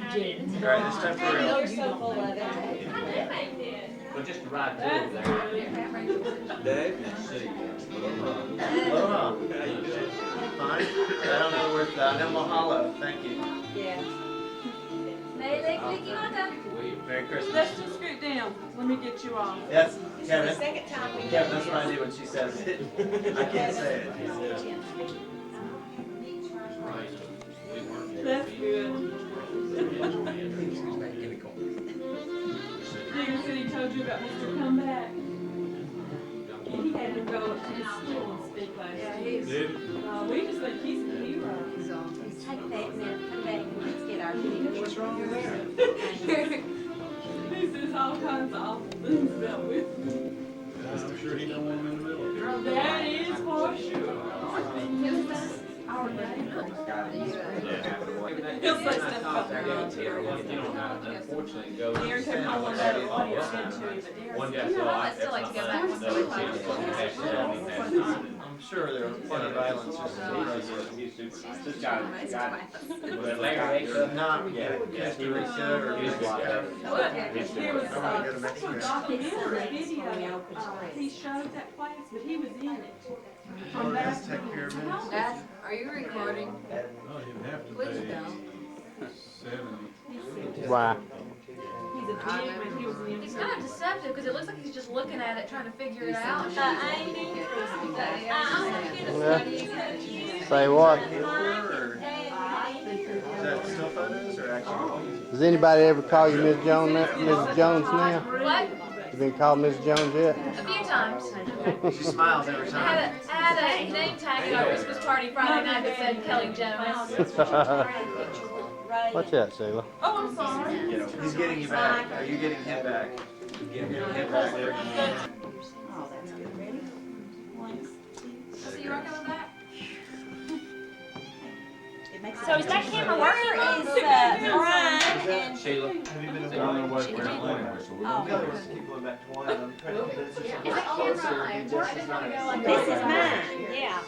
All right, this time for real. You're so full of it. But just to ride through over there. Dave? Aloha. How you doing? Fine. I don't know where that. I'm mahalo. Thank you. Yeah. Merry Christmas. Let's just scoot down. Let me get you off. Yes, The Kevin. second time we Kevin, that's what I do when she says it. I can't say it. That's good. Digger said he told you about Mr. Comeback. He had to go up to his school and speak last week. We just think he's a hero. take that and come back and let's get our picture. What's wrong with that? He says all kinds of awful things about with me. I'm sure he don't want him in the middle of it. That is for sure. Our neighbor. He'll say stuff about their military. Unfortunately, go. Darren took my one letter what he had said to me, but Darren One said, guy, so I I'd still like to go back to the I'm sure there are plenty of islands. He's super nice. This guy, with Larry Acre. Not yet. Costa Rica or there was a documentary video, he showed that place, but he was in it. From back Take care of it. Dad, are you recording? No, he'd have to Please pay don't. 70. Why? He's a big man, he was in He's it. kind of deceptive because it looks like he's just looking at it, trying to figure it out. I ain't interested. Say what? Is that still photos or actual? Does anybody ever call you Miss Jones, Mrs. Jones now? What? You been called Miss Jones yet? A few times. She smiles every I time. had a name tag at our Christmas party Friday night that said Kelly Jones. Watch that, Sheila. Oh, I'm sorry. He's getting you back. Are you getting him back? Getting him back. Oh, that's good. Ready? 1, 2. So you working on that? So is that camera working? Where is Brian and Sheila. Have you been I don't know what we're doing. Oh. The other ones keep going back to one. I'm trying to convince her. Is that camera on? Just as nice. this is mine.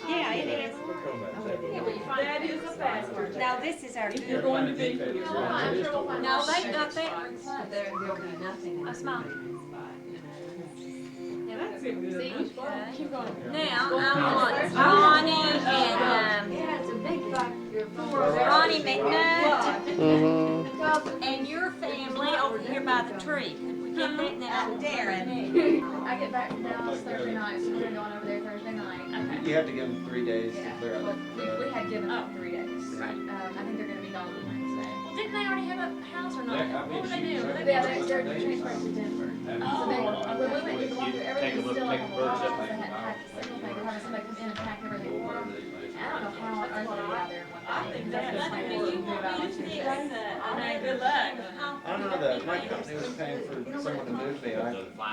Yeah, it is. That is a password. Now this is our If you're good going one. to be here. I'm sure we'll find No, out. they've got that. There'll be nothing. A smile. That's a good See? one. Keep going. Now I want Ronnie and Yeah, it's a big factor. Ronnie McNutt Mm-hmm. and your family over here by the tree. Could we get that now, Darren? I get back from Dallas Thursday night, so we're going over there Thursday night. Okay. You have to give them 3 days to Yeah, clear well, up. we had given up 3 days. Right. I think they're gonna be gone Wednesday. Well, didn't they already have a house or not? Yeah, I What mean, were they she- doing? Were they Yeah, doing- they're transferring to Denver. So they, when we went to the walkthrough, everything was still like a lot, so they had packed a single thing, having somebody come in and pack everything for them. I don't know how on earth they get out there in one day. I think that's Just funny. like You move out want in me 2 to days. explain that? I mean, good luck. I don't know that my company was paying for someone to move me. I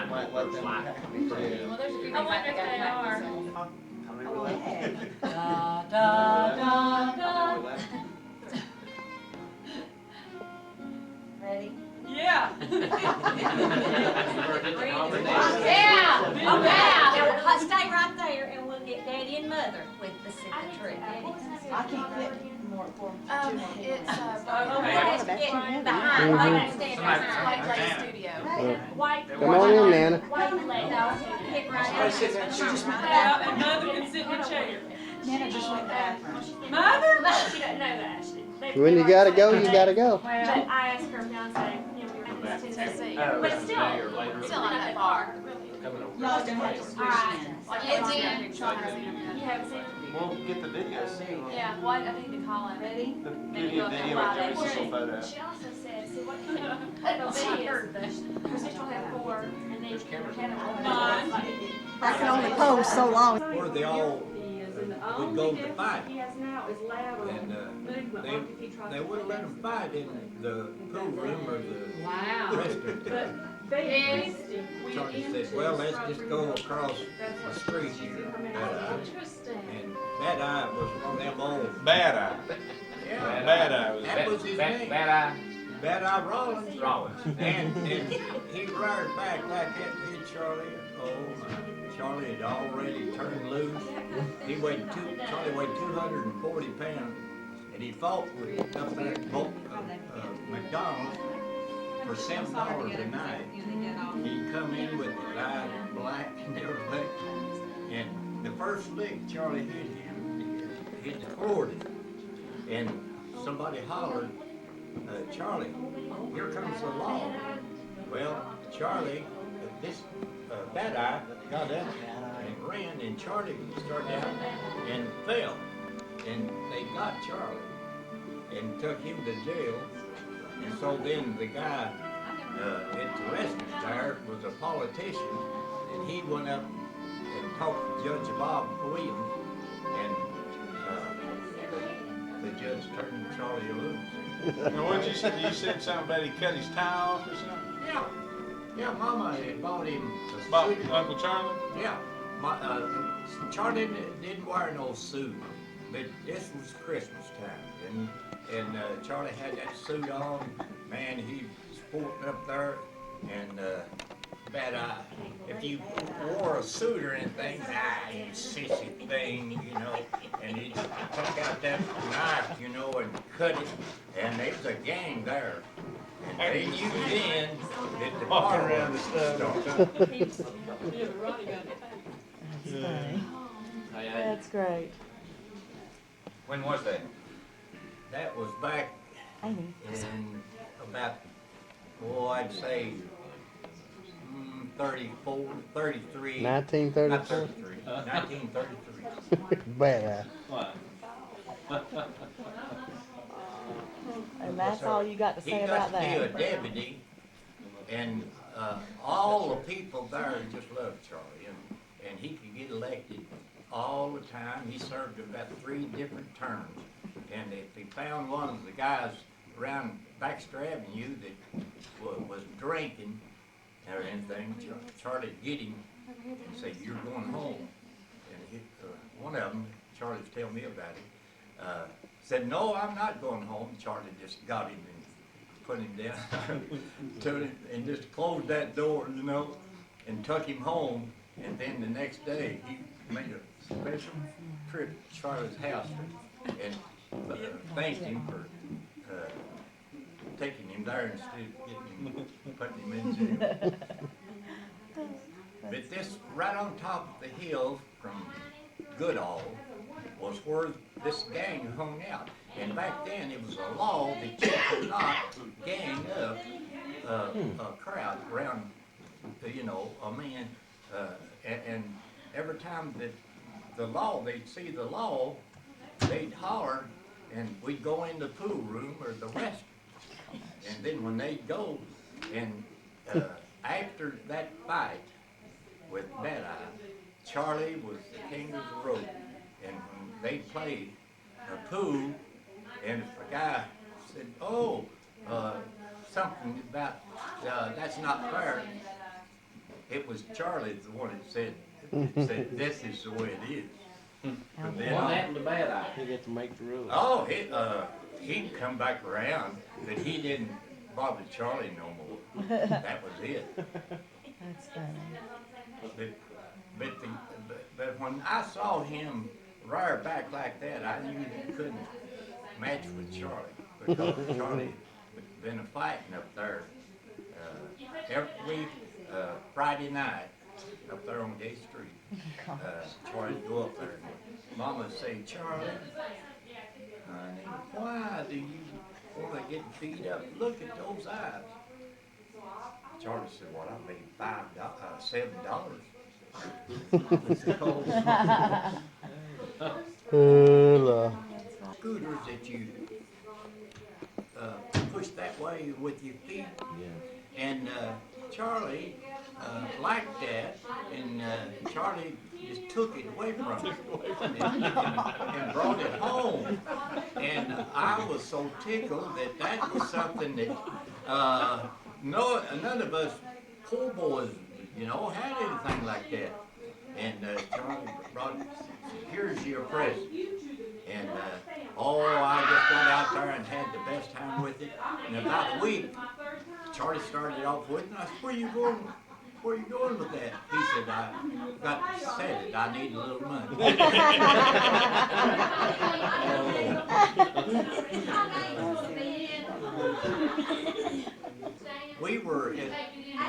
might let them pack me too. Well, there's a few things I wonder I if gotta they pack are. myself. How many were left? Da, da, da, da. Ready? Yeah. Yeah! Oh, yeah! Now, stay right there and we'll get Daddy and Mother with the tree. I can't get more for It's, Let's get behind, like stand White right Lake Studio. White. Come on in, Nana. White leg, hit right Yeah, and Mother can sit in the chair. Nana just went back. Mother? She doesn't know that. When you gotta go, you gotta go. But I asked her fiance, you know, we were in Tennessee. But it's still, Still not that far. Y'all gonna have to switch in. It's in. you haven't seen it? We'll get the video soon. Yeah, what, I need to call him. Ready? The video with every single photo. She also said, see what her sister will have 4, and then I can only post so long. Or they all would go to fight. He has now is lateral And movement, like if he tries they to wouldn't let them fight in the pool room or the Wow. restroom. But they went Charlie into said, well, let's the just front go room. across That's the what street she's here. in her And, mouth. Interesting. Bad Eye was one of them old. Bad Eye. Yeah, Bad Eye was that was his name. Bad Eye Bad Eye Rollins. Rollins. And he roared back like that to hit Charlie. Oh my. Charlie had already turned loose. Charlie weighed 240 pounds. And he fought with up there at McNutt McDonald's for $7 a night. He'd come in with his eyes black and everything. And the first lick Charlie hit the accordion. And somebody hollered, Charlie, here comes the law. Well, Charlie, Bad Eye got up and ran, and Charlie started out and fell. And they got Charlie and took him to jail. And so then the guy at the restaurant there was a politician, and he went up and talked to Judge Bob Williams, and the judge turned Charlie loose. Now, what did you say? You said something about he cut his tie off or something? Yeah, Mama had bought him a About suit. Uncle Charlie? Yeah, Charlie didn't wear no suit, but this was Christmas time, and Charlie had that suit on. Man, he was sporting up there, and Bad Eye. If you wore a suit or anything, you sissy thing, you know, and he took out that knife, you know, and cut it, and there was a gang there. And they used in at the Walking bar around the stuff. Yeah, but Ronnie got it. That's great. When was that? That was back in about, I'd say 34, 33. 1934. Not 33, 1933. Bad Eye. What? And that's all you got to say about He got to be a that. deputy, and all the people there just loved Charlie, and he could get elected all the time. He served about 3 different terms, and if he found one of the guys around Baxter Avenue that was drinking or anything, Charlie'd get him and say, "You're going home." And one of them, Charlie was telling me about it, said, "No, I'm not going home." Charlie just got him and put him down and just closed that door, you know, and took him home. And then the next day, he made a special trip to Charlie's house and thanked him for taking him there instead of putting him in jail. But this, right on top of the hill from Goodall, was where this gang hung out. And back then, it was a law that you could not gang up a crowd around, you know, a man. And every time that they'd see the law, they'd holler, and we'd go in the pool room or the restaurant. And then when they'd go, and after that fight with Bad Eye, Charlie was the king of the road. And when they played a pool, and if a guy said, something about, that's not fair, it was Charlie the one that said, this is the way it is. But then, What happened to Bad Eye? He get to make the rules. he'd come back around, but he didn't bother Charlie no more. That was it. That's funny. But when I saw him rear back like that, I knew he couldn't match with Charlie, because Charlie had been fighting up there every Friday night up there on Gay Street. Charlie'd go up there, and Mama would say, "Charlie, honey, why do you want to get beat up? Look at those eyes." Charlie said, "What, I made $7." Scooters that you push that way with your feet. And Charlie liked that, and Charlie just took it away from him and brought it home. And I was so tickled that was something that none of us poor boys, you know, had anything like that. And Charlie brought, "Here's your present." And I just went out there and had the best time with it. In about a week, Charlie started off with, and I said, Where you going with that?" He said, "I got said it, I need a little money." we were at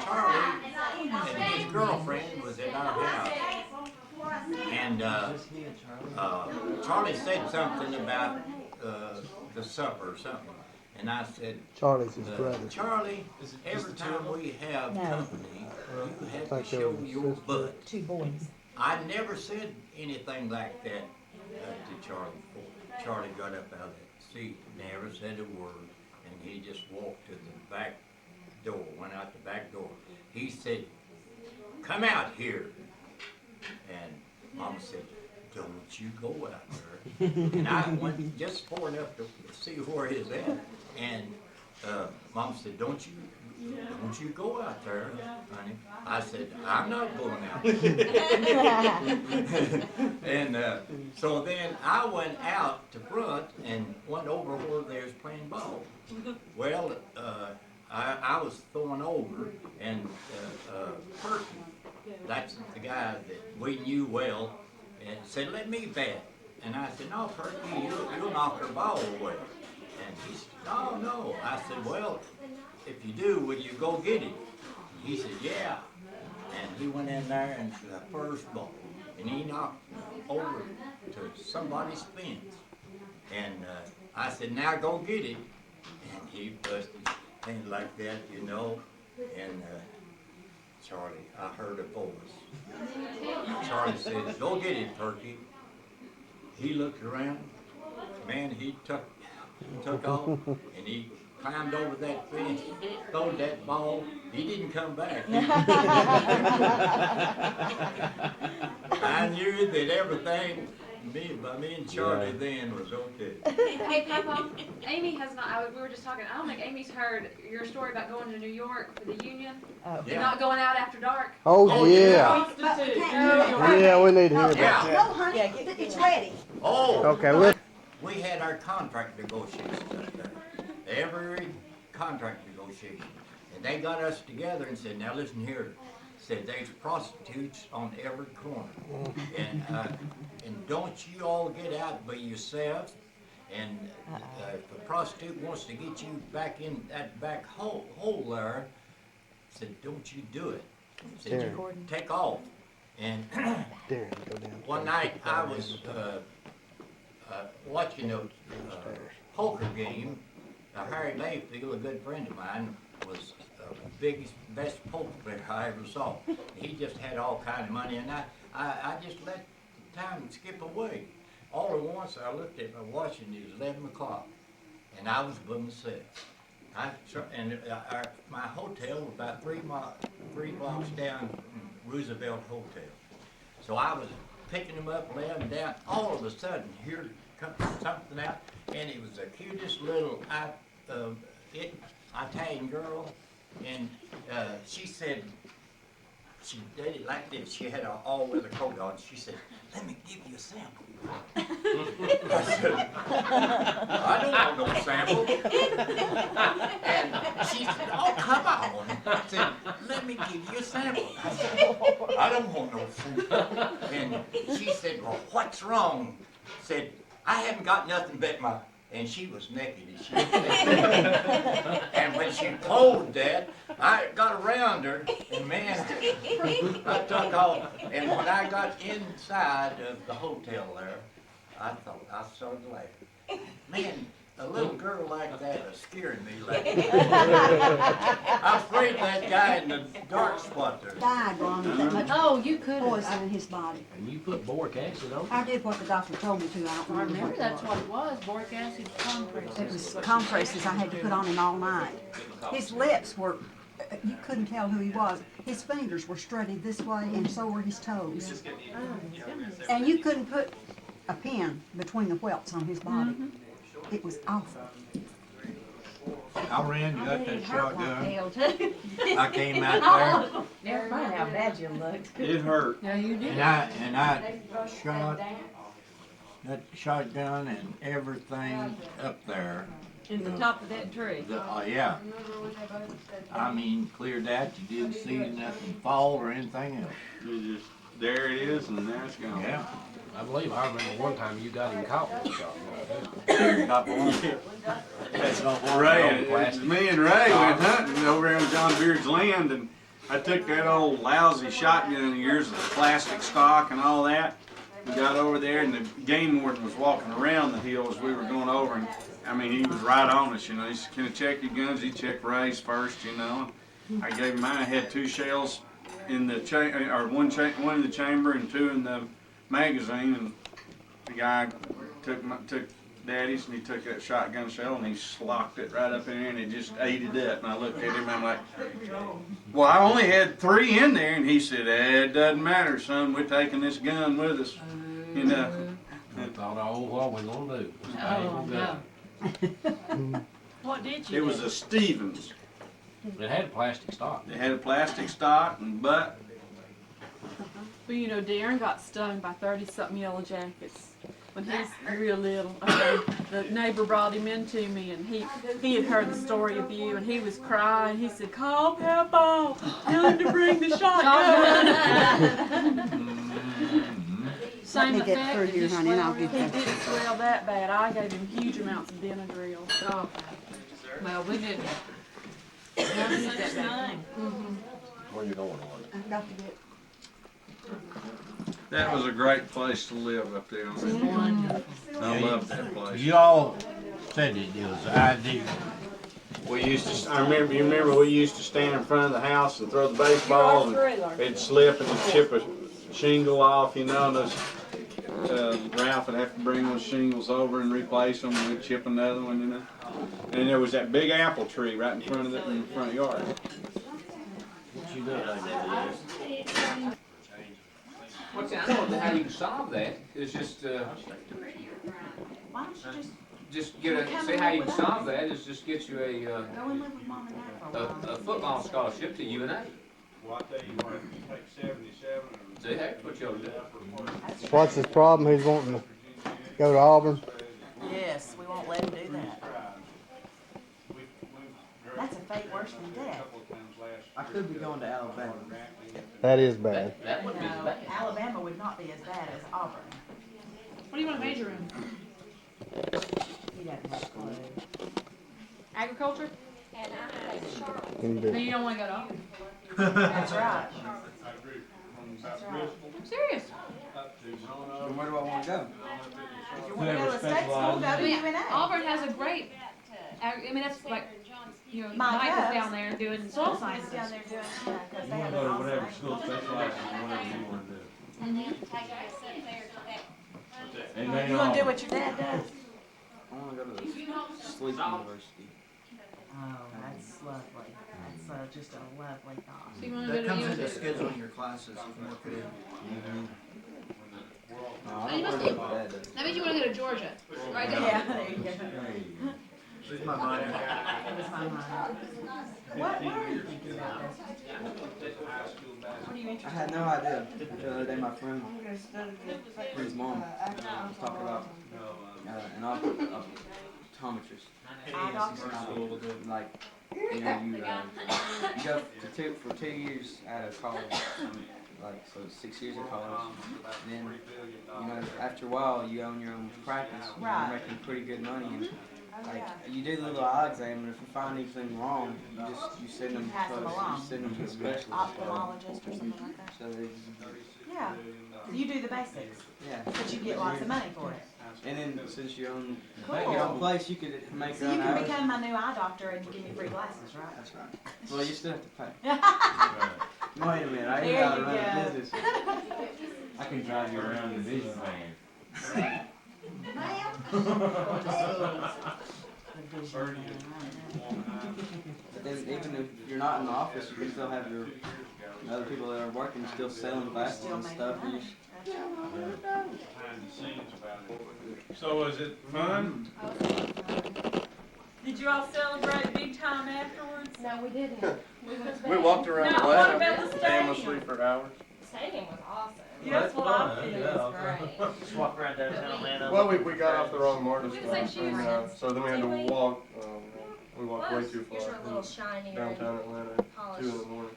Charlie and his girlfriend was at our house. And Charlie said something about the supper or something. And I said, Charlie's his brother. Charlie, every time we have company, you have to show your butt. 2 boys. I never said anything like that to Charlie before. Charlie got up out of that seat, never said a word, and he just walked to the back door, went out the back door. He said, come out here. And Mama said, don't you go out there. And I went just far enough to see where he's at. And Mom said, don't you go out there, honey. I said, I'm not going out there. And so then I went out to front and went over where they was playing ball. Well, I was thrown over, and Perky, that's the guy that we knew well, and said, let me bat. And I said, no, Perky, you'll knock her ball away. And he said, no. I said, well, if you do, will you go get it? And he said, yeah. And he went in there and the first ball, and he knocked over to somebody's fence. And I said, now go get it. And he busted his hand like that, you know. And Charlie, I heard a voice. Charlie said, go get it, Perky. He looked around. Man, he took off, and he climbed over that fence, throwed that ball. He didn't come back. I knew that everything, by me and Charlie then was okay. Hey, Papa, Amy has not, we were just talking, I don't think Amy's heard your story about going to New York for the union, and Yeah. not going out after dark. Oh, yeah. Yeah, we need to hear that. Yeah. No, honey, it's ready. Oh. Okay, We had our contract negotiations up there. Every contract negotiation. And they got us together and said, now listen here. Said there's prostitutes on every corner. And don't you all get out by yourself. And if a prostitute wants to get you back in that back hole there, said, don't you do it. Said, you take off. And one night I was watching a poker game. Harry Mayfield, a good friend of mine, was the best poker player I ever saw. He just had all kind of money, and I just let time skip away. All at once I looked at my watch, and it was 11 o'clock, and I was by myself. My hotel was about 3 blocks down from Roosevelt Hotel. So I was picking them up, laying them down. All of a sudden, here comes something out, and it was the cutest little Italian girl, and she said, she did it like this. She had an all-weather coat on. She said, let me give you a sample. I said, I don't want no sample. And she said, oh, come on. I said, let me give you a sample. I said, I don't want no sample. And she said, well, what's wrong? Said, I haven't got nothing but my... And she was naked as she was naked. And when she told that, I got around her, and man, I took off. And when I got inside of the hotel there, I thought, I started laughing. Man, a little girl like that is scaring me like that. I'm afraid that guy in the dark spot there. Died, Ron, with that much Oh, you could poison in his body. And you put boric acid on it? I did what the doctor told me to. I don't I remember remember what that's it what it was, boric acid compresses. It was compresses I had to put on him all night. His lips were, you couldn't tell who he was. His fingers were strutted this way, and so were his toes. And you couldn't put a pin between the whelps on his body. It was awful. I ran, got that It hurt like shotgun. hell, too. I came out Never mind how bad you looked. It hurt. Yeah, you there did. and I shot that shotgun and everything up there. In the top of that tree. Yeah. I mean, clear that. You didn't see nothing fall or anything else. You just there it is, and there it's gone. Yeah. I believe I remember one time you got him caught with a shotgun. Got one. Ray, me and Ray went hunting over there on John Beard's land, and I took that old lousy shotgun of yours with the plastic stock and all that. We got over there, and the game warden was walking around the hill as we were going over, and I mean, he was right on us, you know. He said, "Can I check your guns?" He checked Ray's first, you know. I gave him mine. I had 2 shells in the one in the chamber and 2 in the magazine, and the guy took Daddy's, and he took that shotgun shell and he slocked it right up in there, and it just ate it up. And I looked at him, and I'm like, "Well, I only had 3 in there," and he said, "It doesn't matter, son. We're taking this gun with us," you know. I thought, oh, what we gonna do? Oh, no. What did you It do? was a Stevens. It had plastic stock. It had a plastic stock and butt. Well, you know, Darren got stung by 30-something yellow jackets when he's real little. Okay, the neighbor brought him in to me, and he had heard the story of you, and he was crying. He said, "Call Papa, tell him to bring the shotgun." Let me Same get effect. through It here, just honey, and I'll swelled. get He that. didn't swell that bad. I gave him huge amounts of Benadryl. Oh, well, we didn't. Never used that back then. Where you going? I've got to get. That was a great place to live up there. I loved that place. You all said it was ideal. We used to. You remember we used to stand in front of the house and throw the baseballs, and it'd slip and it'd chip a shingle off, you know. And those, Ralph would have to bring those shingles over and replace them, and we'd chip another one, you know. And there was that big apple tree right in front of it in the front yard. What you doing? What's I know how you can solve that is just Why don't you just get a see how you can solve that is just get you go and live with Mom and Dad for a while? a football scholarship to UNA. Well, I tell you what, if you take 77 and See, that's what you'll do. What's his problem? He's wanting to go to Auburn. Yes, we won't let him do that. That's a fate worse than death. I could be going to Alabama. That is bad. That would be No, bad. Alabama would not be as bad as Auburn. What do you want to major in? He doesn't have a clue. Agriculture? Can Then do. you don't want to go to Auburn. That's right. I'm serious. Where do I want to go? If you want to go to a state school, go to UNA. Auburn has a great, I mean, that's like, you know, My Mike was Cubs. down there doing soil He's sciences. down there doing, yeah, because they have an awesome school specializes in whatever you want to do. You gonna do what your dad does? I want to go to the Sleep University. Oh, that's lovely. That's just a lovely thought. So you wanna go That to comes into UNC? scheduling your classes. You can work it in. No, I Oh, you don't must worry be- about what Dad does. That means you wanna go to Georgia, right? Yeah, there you go. She's my minor. It was my mind. What are you thinking about this? What are you I interested had no idea. The other day, my friend's mom was talking about an optometrist. Eye doctor? Like, you know, you go for 2 years out of college, like, so 6 years of college. And then, you know, after a while, you own your own practice. Right. You're making pretty good money. And, like, you do the little eye exam, and if you find anything wrong, you send them Pass them along. to a specialist. ophthalmologist or something like that? So they, Yeah. You do the basics, yeah. but you get lots of money for it. And then since you own Cool. your own place, you could make So your you own can hours. become my new eye doctor and give me free glasses, right? That's right. Well, you still have to pay. Wait a minute, I There ain't got to you run a go. business. I can drive you around in vision van. But then even if you're not in the office, you can still have your other people that are working still selling glasses Still and making stuff. And money. So is it fun? Did you all celebrate big time afterwards? No, we didn't. We went to We bed. walked around No, the what lab about the stadium? aimlessly for hours. Stadium was awesome. That's what I feel. It was great. Just walk around downtown Atlanta. Well, we got off the wrong Martin We spot, just like and shoes. so then we had to walk. We walked way too Yours far. are a little shinier. Downtown Atlanta, 2 in the morning.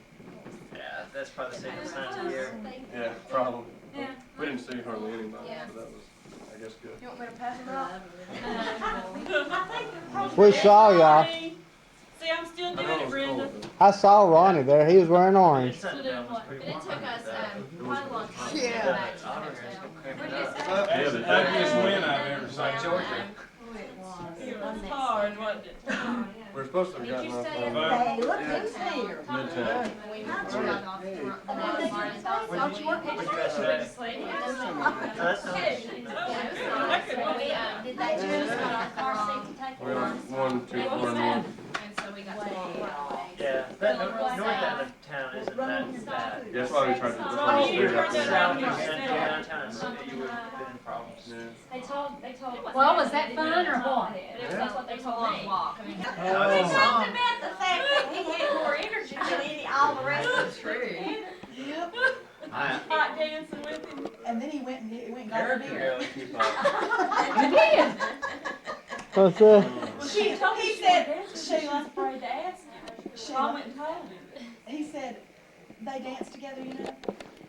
Yeah. That's probably the safest time of the year. Yeah, probably. Yeah. We didn't see hardly anybody, so that was, I guess, good. You want me to pass them out? We saw y'all. See, I'm still doing it, Brenda. I saw Ronnie there. He was wearing orange. But it took us quite a long time to get Yeah. back to Yeah, the ugliest win I've ever seen. Georgia. It was hard, wasn't it? We're supposed to have gotten off on Hey, look who's here. Midtown. We had you got off the morning. Thought you weren't Did they just got our car seat to take We're on it? 1, 2, 4, and 1. And so we got to walk. Yeah, that north end of town isn't that bad. Yeah, that's why we tried to. Ronnie, you heard that South on and your downtown, you would have been in problems. Yeah. They told. Well, was that fun or what? That's what they told me. Walk. I mean, Talked about the fact that he had more energy than all the rest of us. True. Hot dancing with him. And then he went and got a beer. You did. What's that? She told me He she said, was Sheila, afraid to ask him. I went and told him. he said, they danced together, you know?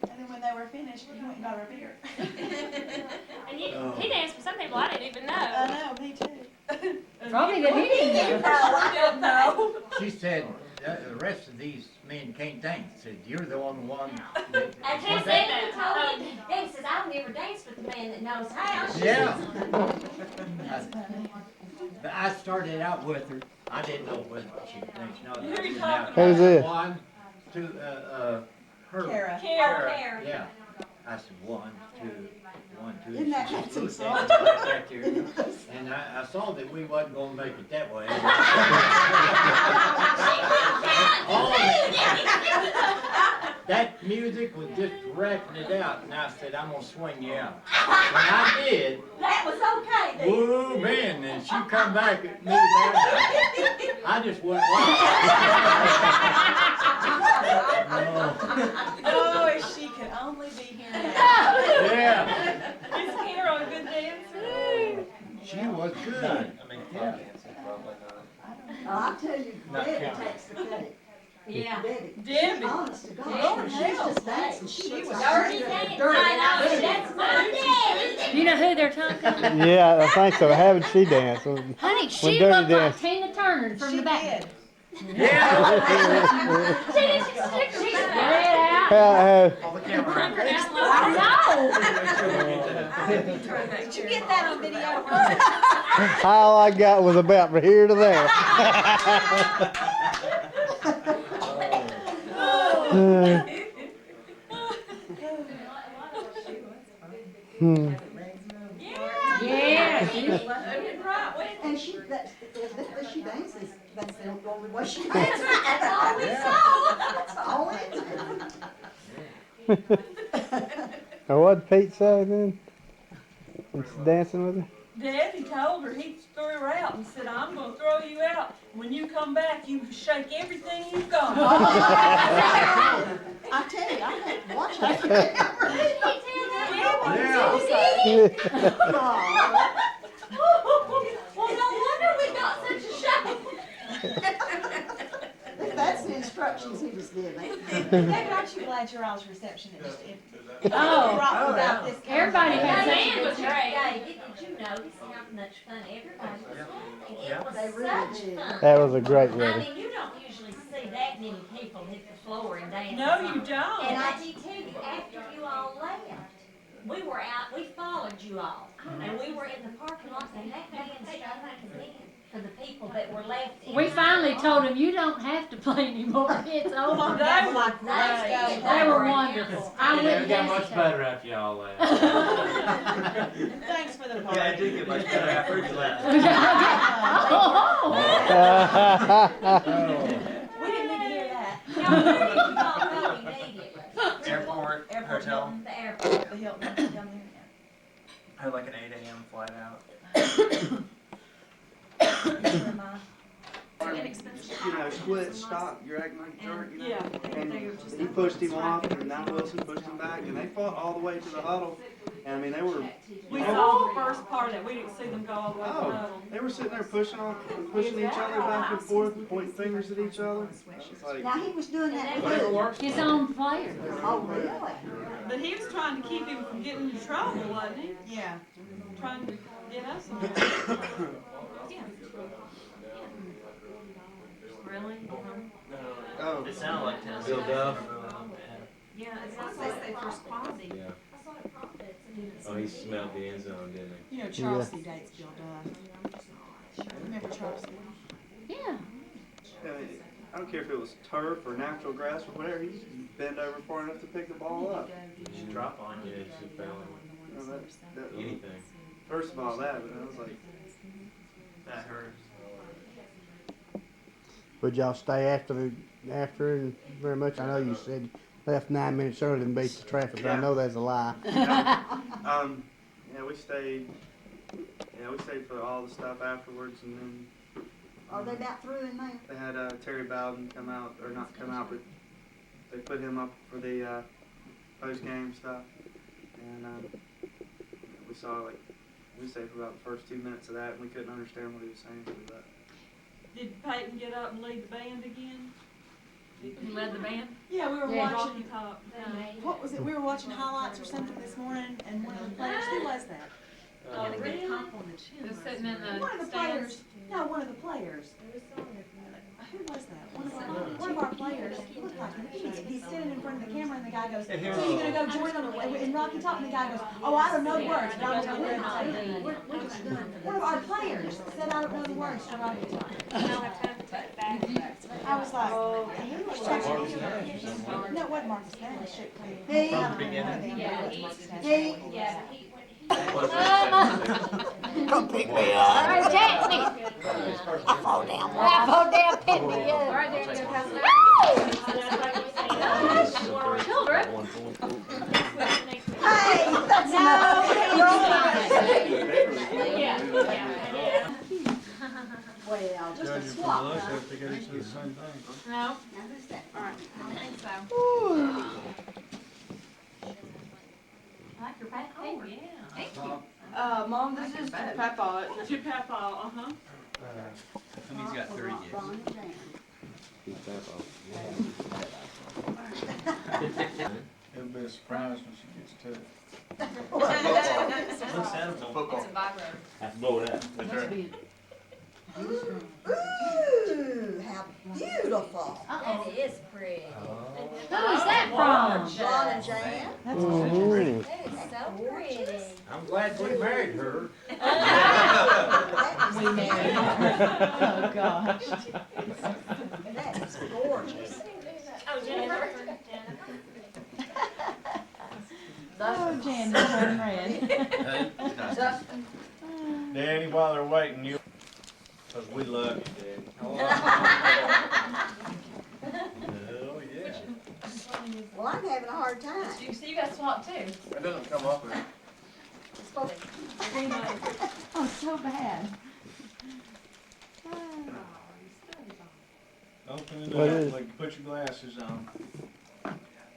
And then when they were finished, he went and got her a beer. And he danced with some people I didn't even know. I know, me too. Probably that he didn't know. I don't know. She said, the rest of these men can't dance. Said, you're the only one that. And he said, he told me, he says, I've never danced with a man that knows how. Yeah. But I started out with her. I didn't know whether she could dance. No, Who are you now, talking Who's this? 1, 2, her. Kara. Kara. Yeah. I said 1, 2, 1, 2. Isn't that She just handsome looked song? at me back there. And I saw that we wasn't gonna make it that way. That music was just rapping it out, and I said, I'm gonna swing you out. And I did. That was okay then. Woo, man, and she come back at me there. I just went Oh, if she could only be here now. Yeah, Is Kara a good dancer? she was good. I mean, club dancing, probably not. I'll tell you, Not Debbie counting. takes the credit. Yeah. Debbie. Honest to God, Lord she's help. just dancing. She was Dirty dancing. I know, that's my dad. You know who they're talking about? Yeah, I think so. Haven't she danced? Honey, she Dirty looked like dance. Tina Turner from the back. did. Yeah. She's spread out. All the camera. I Did you get that on video? All I got was about from here to there. Hmm. Yeah. And she dances. That's the only way she That's dances. right, that's all we saw. That's all it Or what did Pete say then? When she's dancing with her? Debbie told her he threw her out and said, I'm going to throw you out. When you come back, you shake everything you've got. I tell you, I had to watch that. Well, no wonder we got such a show. That's the instructions he was giving. David, aren't you glad your all's reception is just empty? Oh, Without this kind of- everybody had That such a man good was time. great. Yeah, did you notice how much fun everybody was having? It was They really such did. fun. That was a great I wedding. mean, you don't usually see that many people hit the floor and dance. No, you don't. And I did tell you, after you all left, we were out, we followed you all. And we were in the parking lot and that band started singing for the people that were left. We finally told him, you don't have to play anymore, it's over. They were like, They were wonderful. I Yeah, wouldn't it got much hesitate. better after y'all left. Thanks for the party. Yeah, it did get much better after you left. We didn't need to hear that. Now, where did you all go immediately? Airport, hotel. The airport. The Hilton down there. I had like an 8 a.m. flight out. You know, quit, stop, you're acting like a jerk, you know? Yeah. And he pushed him off, and now Wilson pushed him back, and they fought all the way to the huddle. And I mean, they were. We saw the first part of it. We didn't see them go all the way to the Oh, huddle. they were sitting there pushing each other back and forth, pointing fingers at each other. It's like, Now, he was doing that whatever too. works. His own players. Oh, really? But he was trying to keep him from getting in trouble, wasn't he? Yeah. Trying to get us on. Really? Oh. It sounded like Tennessee. Bill Duff. Yeah, it's I not thought they first quality. Yeah. I thought it prompted it. Oh, he smelled the end zone, didn't he? You know, Charleston dates Bill Duff. Remember Charleston? Yeah. I mean, I don't care if it was turf or natural grass or whatever, he just bend over far enough to pick the ball up. You should drop on Yeah, you. he should foul You know, that, anything. first of all, that, but I was like, That hurts. Would y'all stay after and very much? I know you said left 9 minutes early and beat the traffic, but I know that's a lie. yeah, we stayed. Yeah, we stayed for all the stuff afterwards, and then Are they about through in there? they had Terry Bowden come out, or not come out, but they put him up for the post-game stuff, and we saw we stayed for about the first 2 minutes of that, and we couldn't understand what he was saying. But Did Peyton get up and lead the band again? He led the band? Yeah, we were Rocky watching, Top. what was it? We were watching highlights or something this morning, and one of the players, who was that? Oh, really? Just sitting in the One of the stands. players, no, one of the players. Who was that? One of our players, looked like him. He's standing in front of the camera, and the guy goes, so you gonna go join them in Rocky Top? And the guy goes, oh, I don't know the words, but I'm gonna do it. One of our players said, I don't know the words to Rocky Top. I was like, no, it wasn't Marcus Spanish. He- Come pick me up. All right, tax me. I fall down. I fall down, pick me up. All right, there you go, pass it out. Children. Hey, that's Yeah. Well, just a swap. Huh? they got each other the same thing. No? Now, who's that? All right, I don't think so. I like your back Oh, door. yeah. Thank you. Mom, this is to Papa. To Papa, uh-huh. And he's got 3 gifts. Ron and Jan. It'll be a surprise when she gets to it. Looks animal. Football. It's a vibrator. Have to blow it out. That's right. Ooh, how beautiful. That is pretty. Who is that from? Ron and Jan. Mhm. That is so pretty. I'm glad we married her. We married her. Oh, gosh. That is gorgeous. Oh, Jennifer. Oh, Jan, you're turning red. Daddy, while they're waiting, you. Because we love you, Daddy. Oh, yeah. Well, I'm having a hard time. You got swapped too. It doesn't come off there. Oh, so bad. Open it What up, is- like put your glasses on.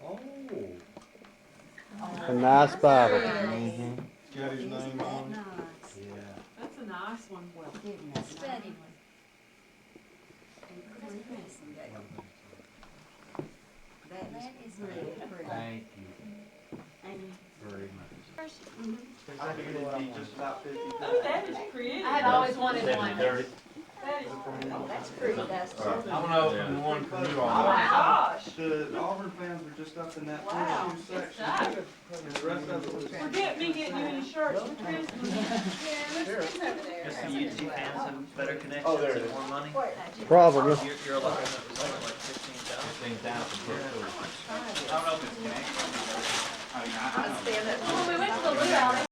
Oh. A nice Bible. Really? Got his Isn't name that on it. nice? Yeah. That's a nice one. Well, isn't that Study nice? one. That is really pretty. Thank you And very much. I think it'd be just about 50. Oh, that is pretty. I had always wanted one. 7:30. That is oh, that's pretty, Dusty. I'm gonna open one for you Oh, all. my gosh. The Auburn fans were just up in that Wow. 42 Good section. stuff. And the rest of it was. Forget me getting you any shirts for Christmas. Just so you two fans have better connections Oh, there it and is. more money. Probably. You're looking at the result of like 15,000. 15,000 per foot. I don't know if it's connected. I mean, I know. When we went to the luau,